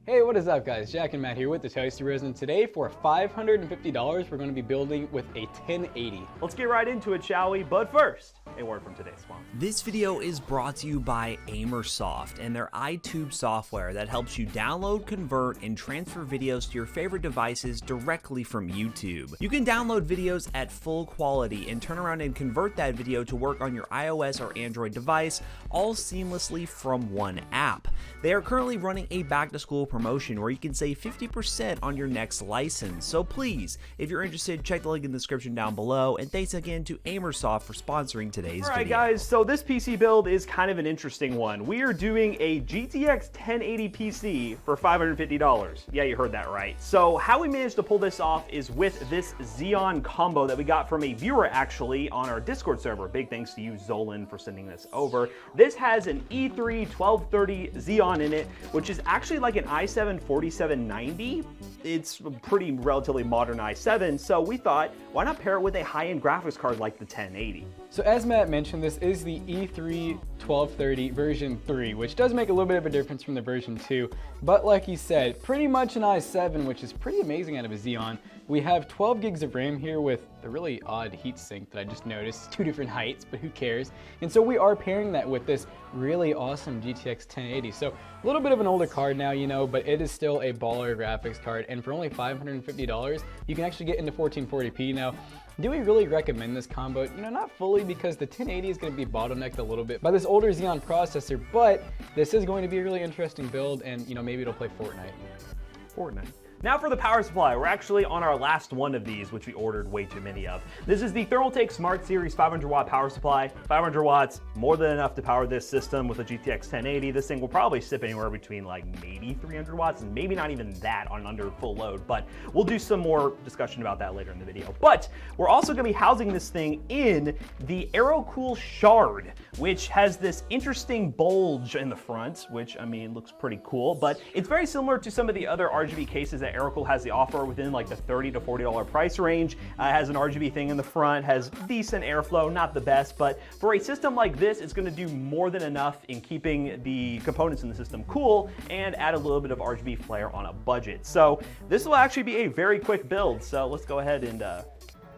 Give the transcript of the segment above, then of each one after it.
Hey, what is up guys? Jack and Matt here with the Toasty and today for $550 we're going to be building with a 1080. Let's get right into it, shall we? But first, a word from today's sponsor. This video is brought to you by Amersoft and their iTube software that helps you download, convert, and transfer videos to your favorite devices directly from YouTube. You can download videos at full quality and turn around and convert that video to work on your iOS or Android device, all seamlessly from one app. They are currently running a back-to-school promotion where you can save 50% on your next license. So please, if you're interested, check the link in the description down below. And thanks again to Amersoft for sponsoring today's video. Alright guys, so this PC build is kind of an interesting one. We are doing a GTX 1080 PC for $550. Yeah, you heard that right. So how we managed to pull this off is with this Xeon combo that we got from a viewer actually on our Discord server. Big thanks to you, Zolan, for sending this over. This has an E3 1230 Xeon in it, which is actually like an i7 4790. It's a pretty relatively modern i7, so we thought, why not pair it with a high-end graphics card like the 1080? So as Matt mentioned, this is the E3 1230 version 3, which does make a little bit of a difference from the version 2. But like he said, pretty much an i7, which is pretty amazing out of a Xeon. We have 12 gigs of RAM here with a really odd heatsink that I just noticed. Two different heights, but who cares? And so we are pairing that with this really awesome GTX 1080. So a little bit of an older card now, you know, but it is still a baller graphics card. And for only $550, you can actually get into 1440p. Now, do we really recommend this combo? You know, not fully, because the 1080 is going to be bottlenecked a little bit by this older Xeon processor, but this is going to be a really interesting build, and you know, maybe it'll play Fortnite. Now for the power supply, we're actually on our last one of these, which we ordered way too many of. This is the Thermaltake Smart Series 500 watt power supply. 500 watts, more than enough to power this system with a GTX 1080. This thing will probably sip anywhere between like maybe 300 watts and maybe not even that on under full load, but we'll do some more discussion about that later in the video. But we're also gonna be housing this thing in the AeroCool Shard, which has this interesting bulge in the front, which I mean, looks pretty cool, but it's very similar to some of the other RGB cases that AeroCool has the offer within like the $30 to $40 price range. It has an RGB thing in the front, has decent airflow, not the best, but for a system like this, it's gonna do more than enough in keeping the components in the system cool and add a little bit of RGB flair on a budget. So this will actually be a very quick build, so let's go ahead and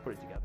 put it together.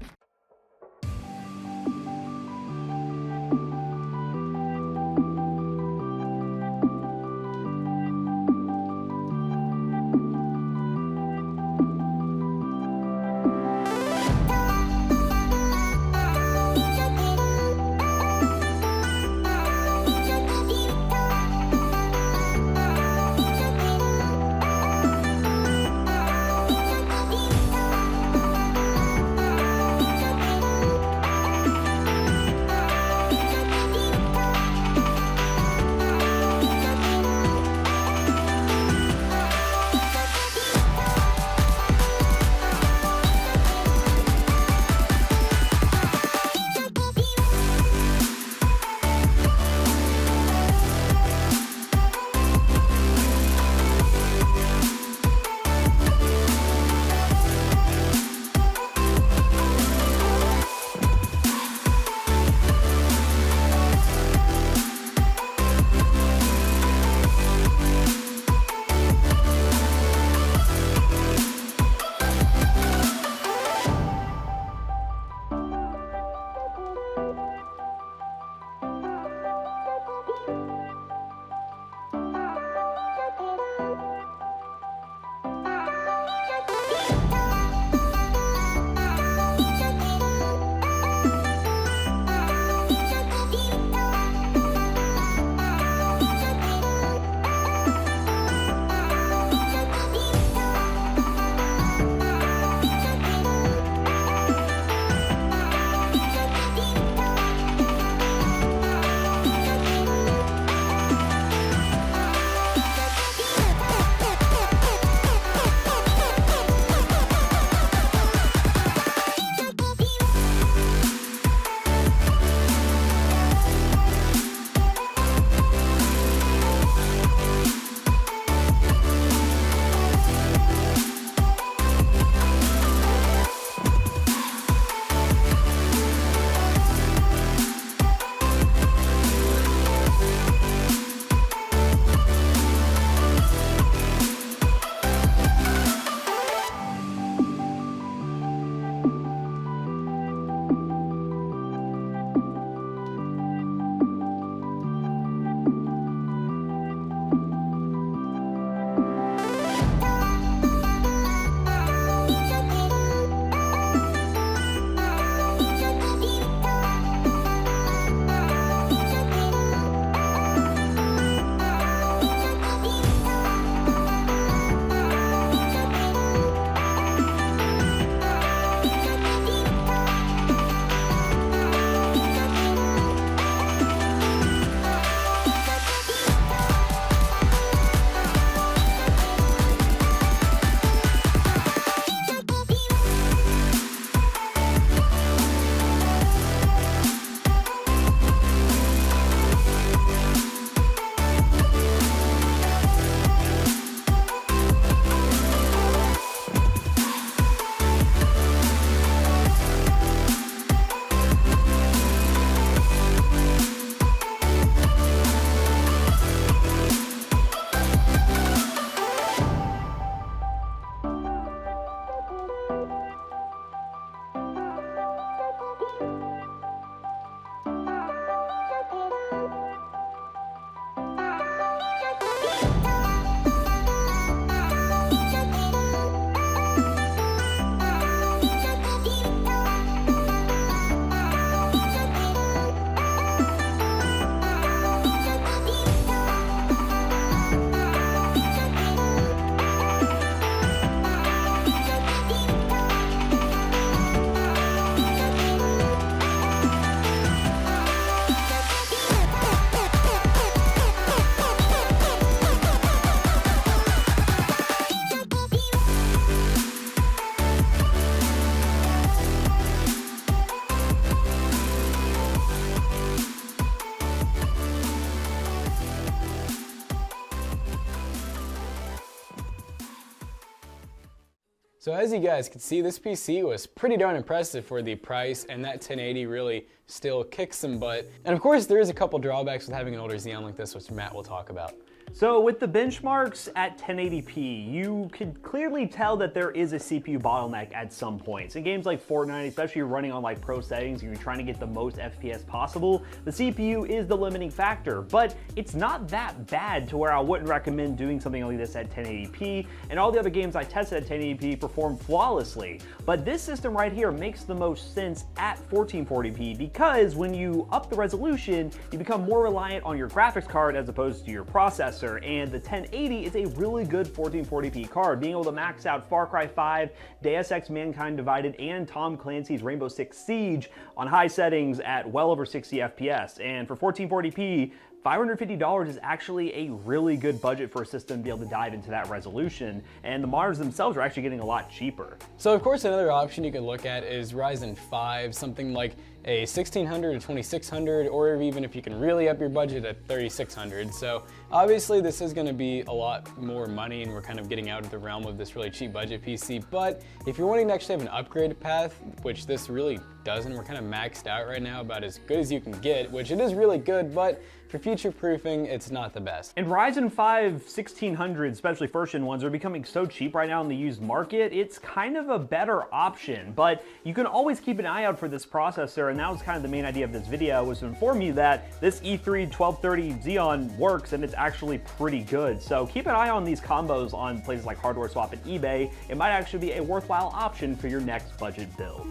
So as you guys can see, this PC was pretty darn impressive for the price, and that 1080 really still kicks some butt. And of course, there is a couple drawbacks with having an older Xeon like this, which Matt will talk about. So with the benchmarks at 1080p, you could clearly tell that there is a CPU bottleneck at some points. In games like Fortnite, especially running on like pro settings, you're trying to get the most FPS possible, the CPU is the limiting factor, but it's not that bad to where I wouldn't recommend doing something like this at 1080p, and all the other games I tested at 1080p perform flawlessly. But this system right here makes the most sense at 1440p because when you up the resolution, you become more reliant on your graphics card as opposed to your processor. And the 1080 is a really good 1440p card, being able to max out Far Cry 5, Deus Ex Mankind Divided, and Tom Clancy's Rainbow Six Siege on high settings at well over 60 FPS. And for 1440p, $550 is actually a really good budget for a system to be able to dive into that resolution, and the monitors themselves are actually getting a lot cheaper. So of course another option you could look at is Ryzen 5, something like a 1600 or 2600, or even if you can really up your budget at 3600. So obviously this is going to be a lot more money, and we're kind of getting out of the realm of this really cheap budget PC. But if you're wanting to actually have an upgrade path, which this really doesn't, we're kind of maxed out right now, about as good as you can get, which it is really good, but for future proofing, it's not the best. And Ryzen 5 1600, especially first-gen ones, are becoming so cheap right now in the used market, it's kind of a better option. But you can always keep an eye out for this processor, and that was kind of the main idea of this video, was to inform you that this E3 1230 Xeon works, and it's actually pretty good. So keep an eye on these combos on places like Hardware Swap and eBay. It might actually be a worthwhile option for your next budget build.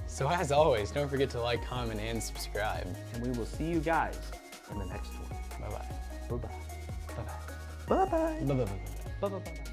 So as always, don't forget to like, comment, and subscribe. And we will see you guys in the next one. Bye-bye. Bye-bye. Bye-bye. Bye-bye. Bye-bye. Bye-bye.